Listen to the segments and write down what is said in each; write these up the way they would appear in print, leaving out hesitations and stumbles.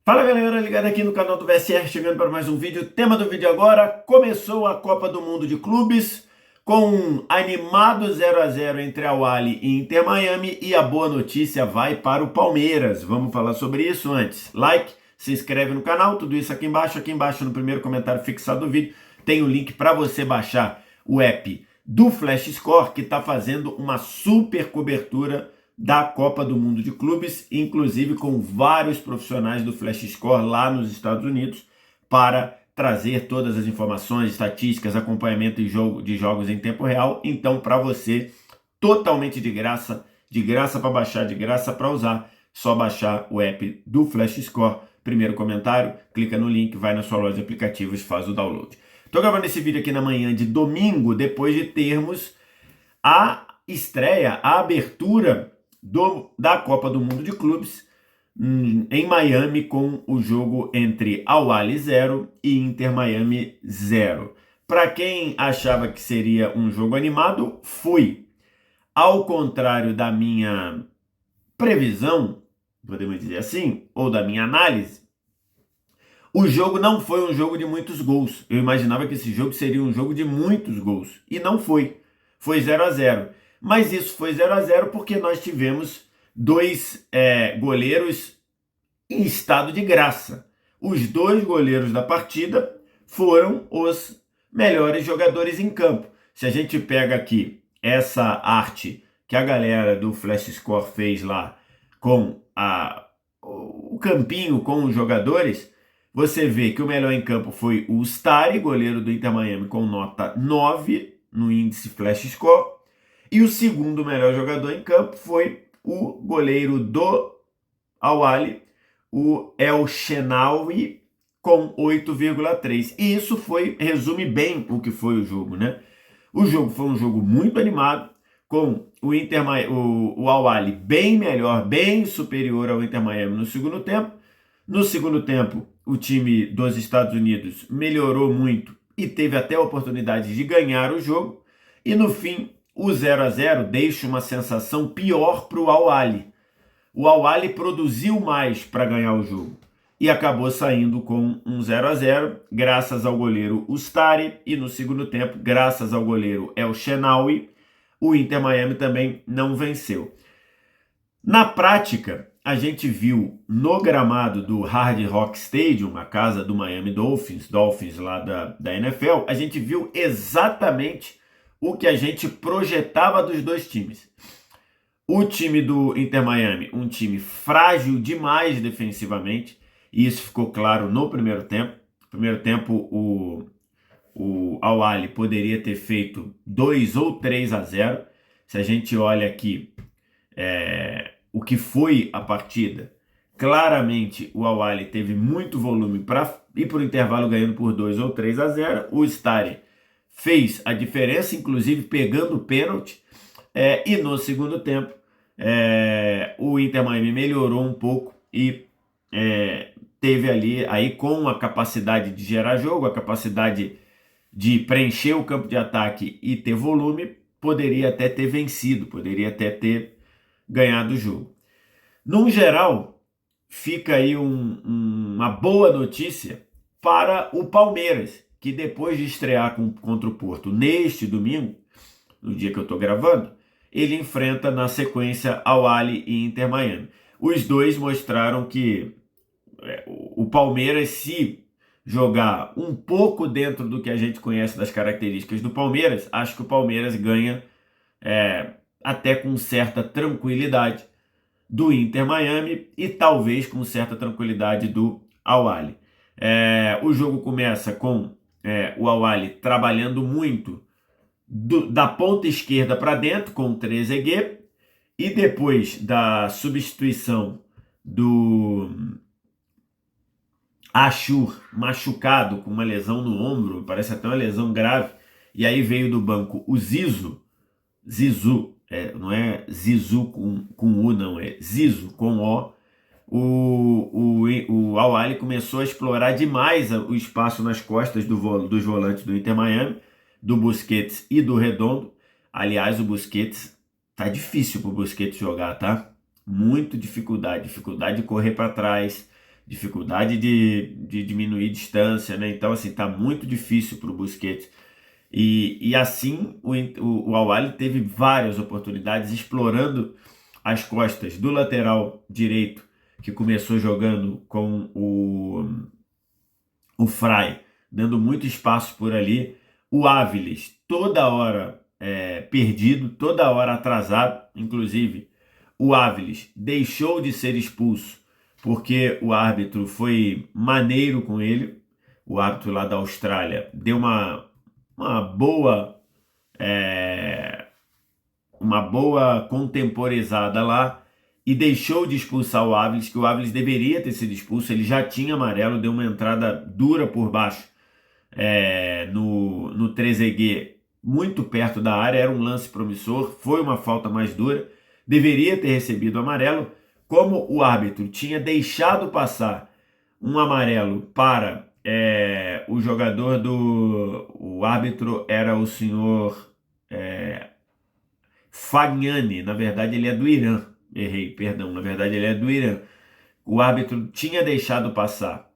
Fala galera, ligado aqui no canal do VSR, chegando para mais um vídeo. Tema do vídeo agora: começou a Copa do Mundo de Clubes com um animado 0-0 entre Al Ahly e Inter Miami, e a boa notícia vai para o Palmeiras. Vamos falar sobre isso antes. Like, se inscreve no canal, tudo isso aqui embaixo no primeiro comentário fixado do vídeo tem o link para você baixar o app do Flash Score, que está fazendo uma super cobertura da Copa do Mundo de Clubes, inclusive com vários profissionais do Flash Score lá nos Estados Unidos, para trazer todas as informações, estatísticas, acompanhamento de jogos em tempo real. Então, para você, totalmente de graça para baixar, de graça para usar, só baixar o app do Flash Score. Primeiro comentário, clica no link, vai na sua loja de aplicativos, faz o download. Estou gravando esse vídeo aqui na manhã de domingo, depois de termos a estreia, a abertura da Copa do Mundo de Clubes em Miami, com o jogo entre Al Ahly 0 e Inter Miami 0. Para quem achava que seria um jogo animado, foi. Ao contrário da minha previsão, podemos dizer assim, ou da minha análise, o jogo não foi um jogo de muitos gols. Eu imaginava que esse jogo seria um jogo de muitos gols, e não foi. Foi 0-0. Mas isso foi 0-0 porque nós tivemos dois goleiros em estado de graça. Os dois goleiros da partida foram os melhores jogadores em campo. Se a gente pega aqui essa arte que a galera do Flash Score fez lá com o campinho com os jogadores, você vê que o melhor em campo foi o Stary, goleiro do Inter Miami, com nota 9 no índice Flash Score. E o segundo melhor jogador em campo foi o goleiro do Al Ahly, o El Shenawy, com 8,3. E isso resume bem o que foi o jogo, né? O jogo foi um jogo muito animado, com o Al Ahly bem melhor, bem superior ao Inter Miami no segundo tempo. No segundo tempo, o time dos Estados Unidos melhorou muito e teve até a oportunidade de ganhar o jogo. E no fim, o 0-0 deixa uma sensação pior para o Al Ahly. O Al Ahly produziu mais para ganhar o jogo e acabou saindo com um 0-0, graças ao goleiro Ustari, e no segundo tempo, graças ao goleiro El Shenawy, o Inter Miami também não venceu. Na prática, a gente viu no gramado do Hard Rock Stadium, a casa do Miami Dolphins lá da NFL, a gente viu exatamente o que a gente projetava dos dois times. O time do Inter Miami, um time frágil demais defensivamente, e isso ficou claro no primeiro tempo. No primeiro tempo, o Al Ahly poderia ter feito 2 ou 3-0. Se a gente olha aqui o que foi a partida, claramente o Al Ahly teve muito volume para ir para o intervalo ganhando por 2 ou 3-0. O Stary fez a diferença, inclusive pegando o pênalti, e no segundo tempo o Inter Miami melhorou um pouco e teve aí com a capacidade de gerar jogo, a capacidade de preencher o campo de ataque e ter volume, poderia até ter vencido, poderia até ter ganhado o jogo. No geral, fica aí uma boa notícia para o Palmeiras, que depois de estrear contra o Porto neste domingo, no dia que eu estou gravando, ele enfrenta na sequência Al Ahly e Inter Miami. Os dois mostraram que o Palmeiras, se jogar um pouco dentro do que a gente conhece das características do Palmeiras, acho que o Palmeiras ganha até com certa tranquilidade do Inter Miami e talvez com certa tranquilidade do Al Ahly. O jogo começa com o Al Ahly trabalhando muito da ponta esquerda para dentro com o Trezeguet, e depois da substituição do Achour, machucado com uma lesão no ombro, parece até uma lesão grave, e aí veio do banco o Zizou, não é Zizou com U, não, é Zizou com O. O Al Ahly começou a explorar demais o espaço nas costas dos volantes do Inter Miami, do Busquets e do Redondo. Aliás, o Busquets, tá difícil pro Busquets jogar, tá? Muito dificuldade de correr para trás, dificuldade de diminuir distância, né? Então, assim, tá muito difícil para o Busquets. E assim, o Al-Ahly teve várias oportunidades explorando as costas do lateral direito, que começou jogando com o Fry, dando muito espaço por ali. O Áviles, toda hora perdido, toda hora atrasado. Inclusive, o Áviles deixou de ser expulso porque o árbitro foi maneiro com ele. O árbitro lá da Austrália deu uma boa uma boa contemporizada lá e deixou de expulsar o Áviles, que o Áviles deveria ter sido expulso. Ele já tinha amarelo, deu uma entrada dura por baixo no Trezeguet, muito perto da área. Era um lance promissor, foi uma falta mais dura, deveria ter recebido amarelo. Como o árbitro tinha deixado passar um amarelo para o jogador o árbitro era o senhor Fagnani, na verdade ele é do Irã. Errei, perdão, na verdade ele é do Irã. O árbitro tinha deixado passar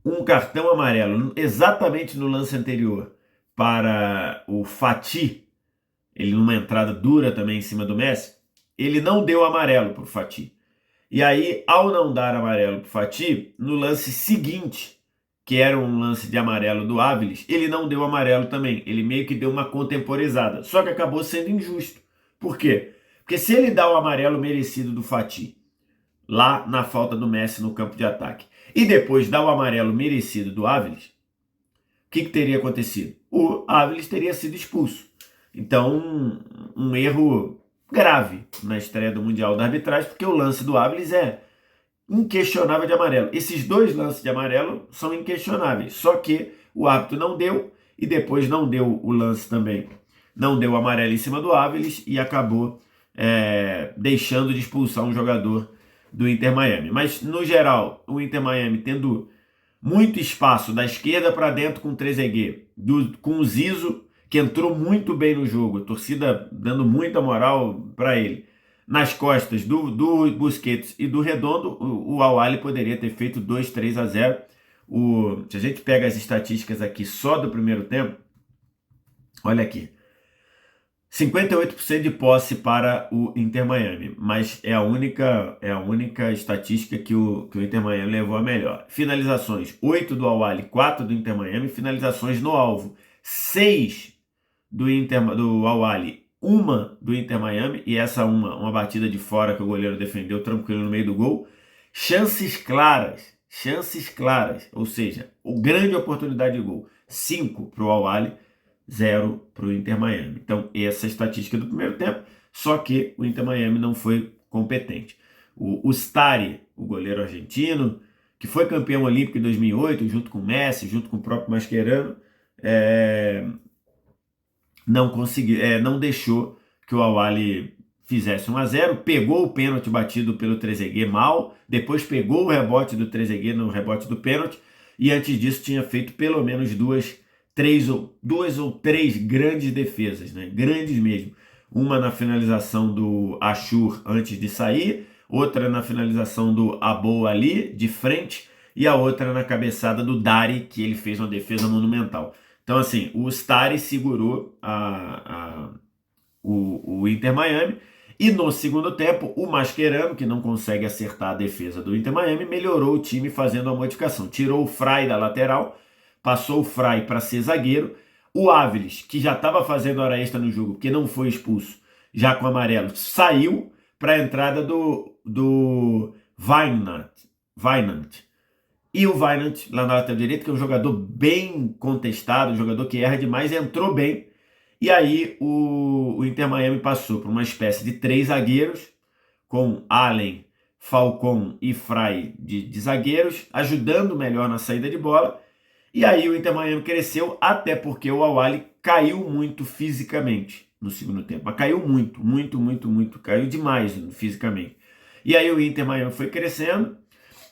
um cartão amarelo exatamente no lance anterior para o Fati, ele numa entrada dura também em cima do Messi. Ele não deu amarelo para o Fati. E aí, ao não dar amarelo para o Fati, no lance seguinte, que era um lance de amarelo do Áviles, ele não deu amarelo também. Ele meio que deu uma contemporizada. Só que acabou sendo injusto. Por quê? Porque se ele dá o amarelo merecido do Fati, lá na falta do Messi no campo de ataque, e depois dá o amarelo merecido do Áviles, o que teria acontecido? O Áviles teria sido expulso. Então, um erro grave na estreia do Mundial da arbitragem, porque o lance do Áviles é inquestionável de amarelo. Esses dois lances de amarelo são inquestionáveis, só que o árbitro não deu e depois não deu o lance também. Não deu o amarelo em cima do Áviles e acabou deixando de expulsar um jogador do Inter Miami. Mas, no geral, o Inter Miami tendo muito espaço da esquerda para dentro com o Trezeguet, com o Zizo, que entrou muito bem no jogo, a torcida dando muita moral para ele. Nas costas do Busquets e do Redondo, o Al-Ahly poderia ter feito 2-3-0. Se a gente pega as estatísticas aqui só do primeiro tempo, olha aqui. 58% de posse para o Inter Miami, mas é a única estatística que o Inter Miami levou a melhor. Finalizações, 8 do Al-Ahly, 4 do Inter Miami. Finalizações no alvo, 6 do Al-Ahly, 1 do Inter Miami, e essa uma batida de fora que o goleiro defendeu tranquilo no meio do gol. Chances claras, ou seja, grande oportunidade de gol, 5 para o Al-Ahly, 0 para o Inter Miami. Então, essa é a estatística do primeiro tempo, só que o Inter Miami não foi competente. O Stari, o goleiro argentino, que foi campeão olímpico em 2008, junto com o Messi, junto com o próprio Mascherano, não conseguiu, não deixou que o Al-Ahly fizesse 1-0, pegou o pênalti batido pelo Trezeguet mal, depois pegou o rebote do Trezeguet no rebote do pênalti, e antes disso tinha feito pelo menos duas ou três grandes defesas, né? Grandes mesmo. Uma na finalização do Ashur antes de sair, outra na finalização do Abou Ali, de frente, e a outra na cabeçada do Dari, que ele fez uma defesa monumental. Então, assim, o Stari segurou o Inter Miami, e no segundo tempo, o Mascherano, que não consegue acertar a defesa do Inter Miami, melhorou o time fazendo a modificação. Tirou o Fry da lateral, passou o Fry para ser zagueiro. O Áviles, que já estava fazendo hora extra no jogo, porque não foi expulso, já com amarelo, saiu para a entrada do Weinand. E o Weinand, lá na lateral direita, que é um jogador bem contestado, um jogador que erra demais, entrou bem. E aí o Inter Miami passou por uma espécie de 3 zagueiros, com Allen, Falcon e Fry de zagueiros, ajudando melhor na saída de bola. E aí o Inter Miami cresceu, até porque o Al-Ahly caiu muito fisicamente no segundo tempo. Mas caiu muito. Caiu demais fisicamente. E aí o Inter Miami foi crescendo,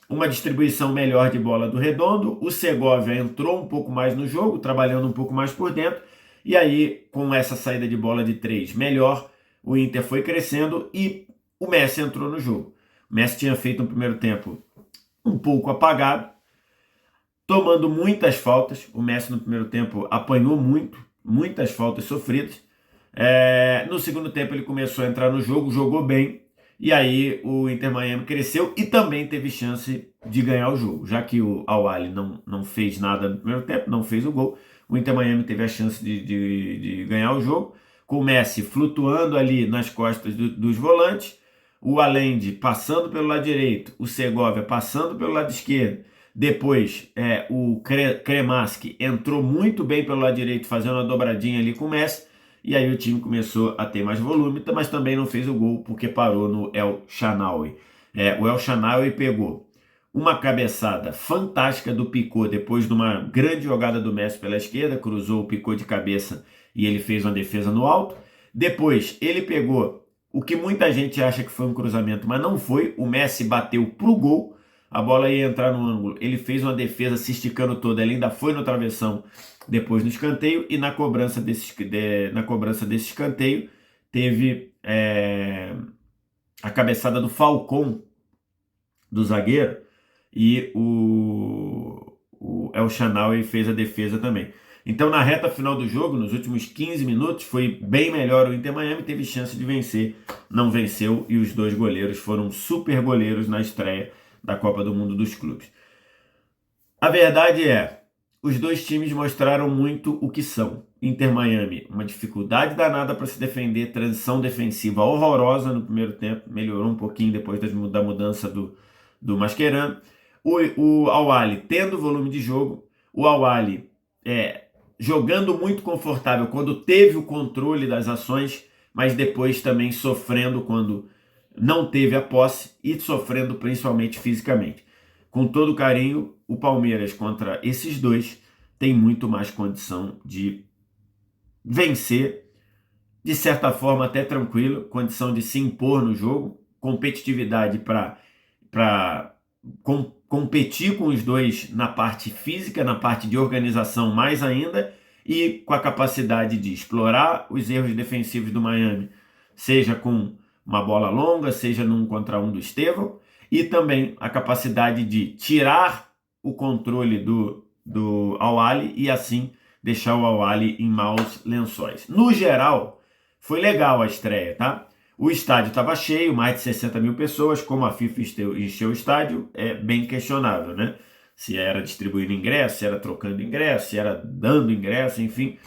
uma distribuição melhor de bola do Redondo. O Segovia entrou um pouco mais no jogo, trabalhando um pouco mais por dentro. E aí, com essa saída de bola de 3 melhor, o Inter foi crescendo e o Messi entrou no jogo. O Messi tinha feito no primeiro tempo um pouco apagado, tomando muitas faltas. O Messi no primeiro tempo apanhou muitas faltas sofridas. No segundo tempo ele começou a entrar no jogo, jogou bem, e aí o Inter Miami cresceu e também teve chance de ganhar o jogo. Já que o Al-Ahly não fez nada no primeiro tempo, não fez o gol, o Inter Miami teve a chance de ganhar o jogo, com o Messi flutuando ali nas costas dos volantes, o Allende passando pelo lado direito, o Segovia passando pelo lado esquerdo. Depois, o Cremaschi entrou muito bem pelo lado direito, fazendo uma dobradinha ali com o Messi. E aí o time começou a ter mais volume, mas também não fez o gol porque parou no El Shaarawy. O El Shaarawy pegou uma cabeçada fantástica do Picot depois de uma grande jogada do Messi pela esquerda, cruzou o Picot de cabeça e ele fez uma defesa no alto. Depois ele pegou o que muita gente acha que foi um cruzamento, mas não foi. O Messi bateu pro gol, a bola ia entrar no ângulo, ele fez uma defesa se esticando toda, ele ainda foi no travessão depois no escanteio, e na cobrança desse escanteio teve a cabeçada do Falcão, do zagueiro, e o El Shaarawy fez a defesa também. Então na reta final do jogo, nos últimos 15 minutos, foi bem melhor o Inter Miami, teve chance de vencer, não venceu, e os dois goleiros foram super goleiros na estreia da Copa do Mundo dos Clubes. A verdade é, os dois times mostraram muito o que são. Inter Miami, uma dificuldade danada para se defender, transição defensiva horrorosa no primeiro tempo, melhorou um pouquinho depois da mudança do Mascherano. O Al-Ahly tendo volume de jogo, o Al-Ahly jogando muito confortável quando teve o controle das ações, mas depois também sofrendo quando não teve a posse e sofrendo principalmente fisicamente. Com todo carinho, o Palmeiras contra esses dois tem muito mais condição de vencer, de certa forma até tranquilo, condição de se impor no jogo, competitividade para competir com os dois na parte física, na parte de organização mais ainda, e com a capacidade de explorar os erros defensivos do Miami, seja com uma bola longa, seja num contra um do Estevão, e também a capacidade de tirar o controle do Al-Ahly e assim deixar o Al-Ahly em maus lençóis. No geral, foi legal a estreia, tá? O estádio estava cheio, mais de 60 mil pessoas. Como a FIFA encheu o estádio, é bem questionável, né? Se era distribuindo ingresso, se era trocando ingresso, se era dando ingresso, enfim.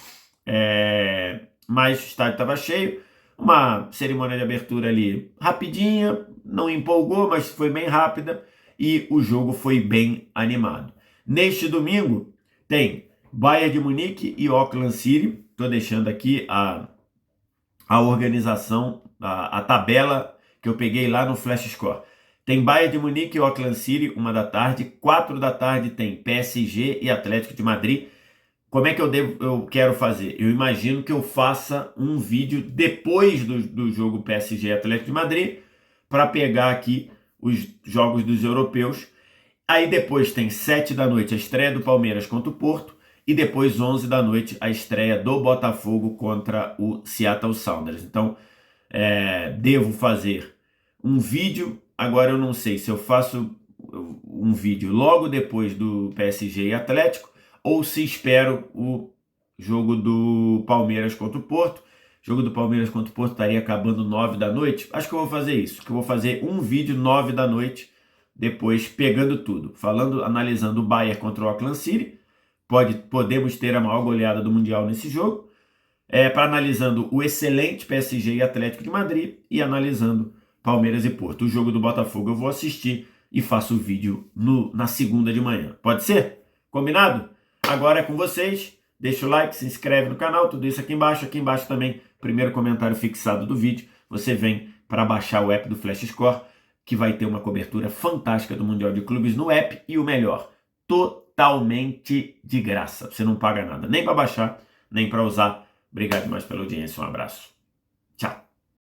Mas o estádio estava cheio. Uma cerimônia de abertura ali rapidinha, não empolgou, mas foi bem rápida. E o jogo foi bem animado. Neste domingo, tem Bayern de Munique e Auckland City. Estou deixando aqui a organização, a tabela que eu peguei lá no Flash Score. Tem Bayern de Munique e Auckland City, 1 da tarde. 4 da tarde tem PSG e Atlético de Madrid. Como é que eu quero fazer? Eu imagino que eu faça um vídeo depois do jogo PSG e Atlético de Madrid para pegar aqui os jogos dos europeus. Aí depois tem 7 da noite a estreia do Palmeiras contra o Porto e depois 11 da noite a estreia do Botafogo contra o Seattle Sounders. Então, devo fazer um vídeo. Agora eu não sei se eu faço um vídeo logo depois do PSG e Atlético ou se espero o jogo do Palmeiras contra o Porto. O jogo do Palmeiras contra o Porto estaria acabando 9 da noite. Acho que eu vou fazer isso, que eu vou fazer um vídeo 9 da noite, depois pegando tudo, analisando o Bayern contra o Auckland City. Podemos ter a maior goleada do Mundial nesse jogo. Analisando o excelente PSG e Atlético de Madrid e analisando Palmeiras e Porto. O jogo do Botafogo eu vou assistir e faço o vídeo na segunda de manhã. Pode ser? Combinado? Agora é com vocês. Deixa o like, se inscreve no canal, tudo isso aqui embaixo. Aqui embaixo também, primeiro comentário fixado do vídeo. Você vem para baixar o app do Flash Score, que vai ter uma cobertura fantástica do Mundial de Clubes no app e o melhor, totalmente de graça. Você não paga nada, nem para baixar, nem para usar. Obrigado demais pela audiência, um abraço.